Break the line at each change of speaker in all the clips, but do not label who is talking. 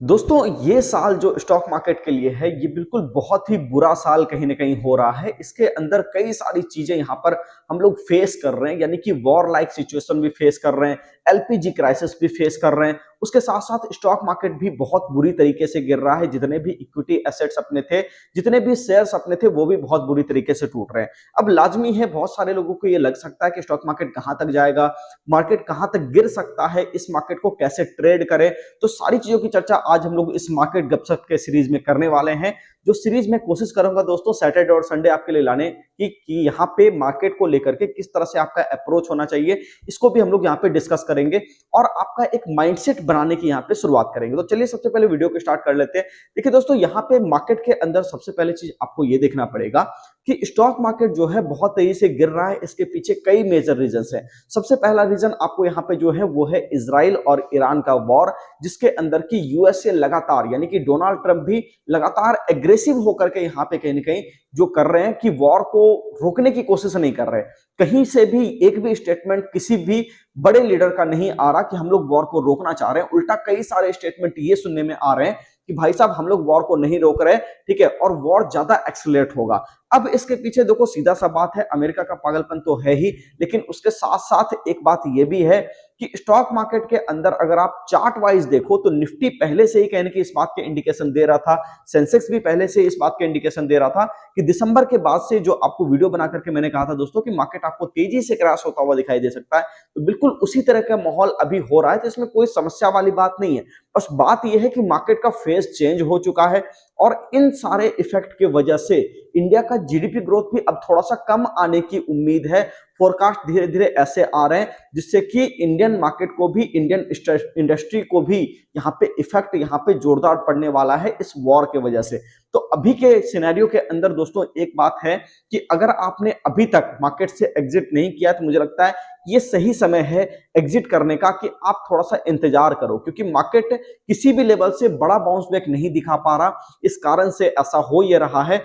दोस्तों ये साल जो स्टॉक मार्केट के लिए है ये बिल्कुल बहुत ही बुरा साल कहीं ना कहीं हो रहा है। इसके अंदर कई सारी चीजें यहाँ पर हम लोग फेस कर रहे हैं, यानी कि वॉर लाइक सिचुएशन भी फेस कर रहे हैं, एलपीजी क्राइसिस भी फेस कर रहे हैं। उसके साथ साथ स्टॉक मार्केट भी बहुत बुरी तरीके से गिर रहा है। जितने भी इक्विटी एसेट्स अपने थे, जितने भी शेयर्स अपने थे, वो भी बहुत बुरी तरीके से टूट रहे हैं। अब लाजमी है, बहुत सारे लोगों को ये लग सकता है कि स्टॉक मार्केट कहां तक जाएगा, मार्केट कहां तक गिर सकता है, इस मार्केट को कैसे ट्रेड करें। तो सारी चीजों की चर्चा आज हम लोग इस मार्केट गपशप के सीरीज में करने वाले हैं। जो सीरीज में कोशिश करूंगा दोस्तों सैटरडे और संडे आपके लिए लाने कि यहाँ पे मार्केट को लेकर के किस तरह से आपका अप्रोच होना चाहिए, इसको भी हम लोग यहाँ पे डिस्कस करेंगे और आपका एक माइंडसेट बनाने की यहाँ पे शुरुआत करेंगे। तो चलिए सबसे पहले वीडियो को स्टार्ट कर लेते हैं। देखिए दोस्तों, यहाँ पे मार्केट के अंदर सबसे पहले चीज आपको ये देखना पड़ेगा कि स्टॉक मार्केट जो है बहुत तेजी से गिर रहा है। इसके पीछे कई मेजर रीजंस हैं। सबसे पहला रीजन आपको यहाँ पे जो है वो है इजराइल और ईरान का वॉर, जिसके अंदर की यूएसए लगातार, यानी कि डोनाल्ड ट्रंप भी लगातार एग्रेसिव होकर के यहाँ पे कहीं ना कहीं जो कर रहे हैं कि वॉर को रोकने की कोशिश नहीं कर रहे। कहीं से भी एक भी स्टेटमेंट किसी भी बड़े लीडर का नहीं आ रहा कि हम लोग वॉर को रोकना चाह रहे हैं। उल्टा कई सारे स्टेटमेंट ये सुनने में आ रहे हैं कि भाई साहब हम लोग वॉर को नहीं रोक रहे, ठीक है, और वॉर ज्यादा एक्सेलरेट होगा। अब इसके पीछे देखो सीधा सा बात है, अमेरिका का पागलपन तो है ही, लेकिन उसके साथ साथ एक बात यह भी है कि स्टॉक मार्केट के अंदर अगर आप चार्ट वाइज देखो तो निफ्टी पहले से ही कहने की इस बात के इंडिकेशन दे रहा था, सेंसेक्स भी पहले से इस बात के इंडिकेशन दे रहा था कि दिसंबर के बाद से, जो आपको वीडियो बना करके मैंने कहा था दोस्तों कि मार्केट आपको तेजी से क्रैश होता हुआ दिखाई दे सकता है, तो बिल्कुल उसी तरह का माहौल अभी हो रहा है। तो इसमें कोई समस्या वाली बात नहीं है। बस बात यह है कि मार्केट का फेज चेंज हो चुका है और इन सारे इफेक्ट की वजह से इंडिया का जीडीपी ग्रोथ भी अब थोड़ा सा कम आने की उम्मीद है। फोरकास्ट धीरे धीरे ऐसे आ रहे हैं जिससे कि इंडियन मार्केट को भी, इंडियन इंडस्ट्री को भी यहाँ पे इफेक्ट यहाँ पे जोरदार पड़ने वाला है इस वॉर के वजह से। तो अभी के सिनेरियो के अंदर दोस्तों एक बात है कि अगर आपने अभी तक मार्केट से एग्जिट नहीं किया तो मुझे लगता है ये सही समय है एग्जिट करने का, कि आप थोड़ा सा इंतजार करो, क्योंकि मार्केट किसी भी लेवल से बड़ा बाउंस बैक नहीं दिखा पा रहा। इस कारण से ऐसा हो ये रहा है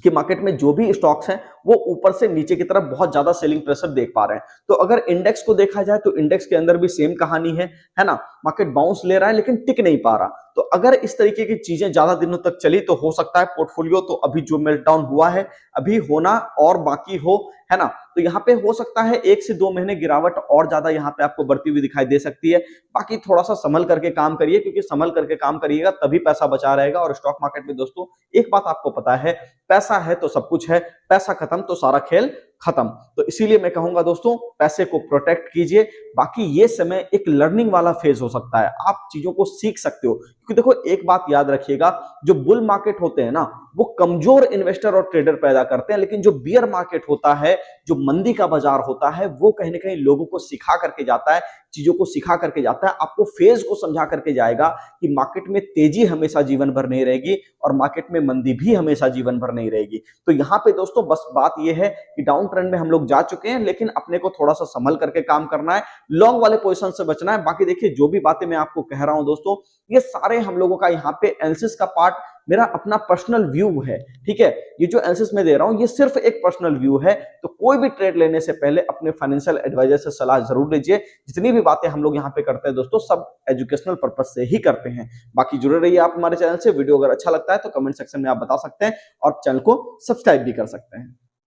कि मार्केट में जो भी स्टॉक्स हैं वो ऊपर से नीचे की तरफ बहुत ज्यादा सेलिंग प्रेशर देख पा रहे हैं। तो अगर इंडेक्स को देखा जाए तो इंडेक्स के अंदर भी सेम कहानी है ना, मार्केट बाउंस ले रहा है लेकिन टिक नहीं पा रहा। तो अगर इस तरीके की चीजें ज्यादा दिनों तक चली तो हो सकता है पोर्टफोलियो तो अभी जो मेल्टडाउन हुआ है अभी होना और बाकी हो, है ना। तो यहाँ पे हो सकता है 1 से 2 महीने गिरावट और ज्यादा यहाँ पे आपको बढ़ती हुई दिखाई दे सकती है। बाकी थोड़ा सा संभल करके काम करिए, क्योंकि संभल करके काम करिएगा तभी पैसा बचा रहेगा। और स्टॉक मार्केट में दोस्तों एक बात आपको पता है, पैसा है तो सब कुछ है, पैसा खत्म तो सारा खेल खत्म। तो इसीलिए मैं कहूंगा दोस्तों पैसे को प्रोटेक्ट कीजिए। बाकी ये समय एक लर्निंग वाला फेज हो सकता है, आप चीजों को सीख सकते हो। क्योंकि देखो एक बात याद रखिएगा, जो बुल मार्केट होते हैं ना वो कमजोर इन्वेस्टर और ट्रेडर पैदा करते हैं, लेकिन जो बियर मार्केट होता है, जो मंदी का बाजार होता है, वो कहीं ना कहीं लोगों को सिखा करके जाता है, चीजों को सिखा करके जाता है, आपको फेज को समझा करके जाएगा कि मार्केट में तेजी हमेशा जीवन भर नहीं रहेगी और मार्केट में मंदी भी हमेशा जीवन भर नहीं रहेगी। तो यहाँ पे दोस्तों बस बात यह है कि डाउन ट्रेंड में हम लोग जा चुके हैं, लेकिन अपने को थोड़ा सा संभल करके काम करना है, लॉन्ग वाले पोजीशन से बचना है। बाकी देखिए जो भी बातें मैं आपको कह रहा हूं दोस्तों, ये सारे हम लोगों का यहाँ पे एनालिसिस का पार्ट मेरा अपना पर्सनल व्यू है, ठीक है। ये जो एनालिसिस मैं दे रहा हूं ये सिर्फ एक पर्सनल व्यू है। तो कोई भी ट्रेड लेने से पहले अपने फाइनेंशियल एडवाइजर से सलाह जरूर लीजिए। जितनी भी बातें हम लोग यहाँ पे करते हैं दोस्तों सब एजुकेशनल पर्पज से ही करते हैं। बाकी जुड़े रहिए आप हमारे चैनल से। वीडियो अगर अच्छा लगता है तो कमेंट सेक्शन में आप बता सकते हैं और चैनल को सब्सक्राइब भी कर सकते हैं।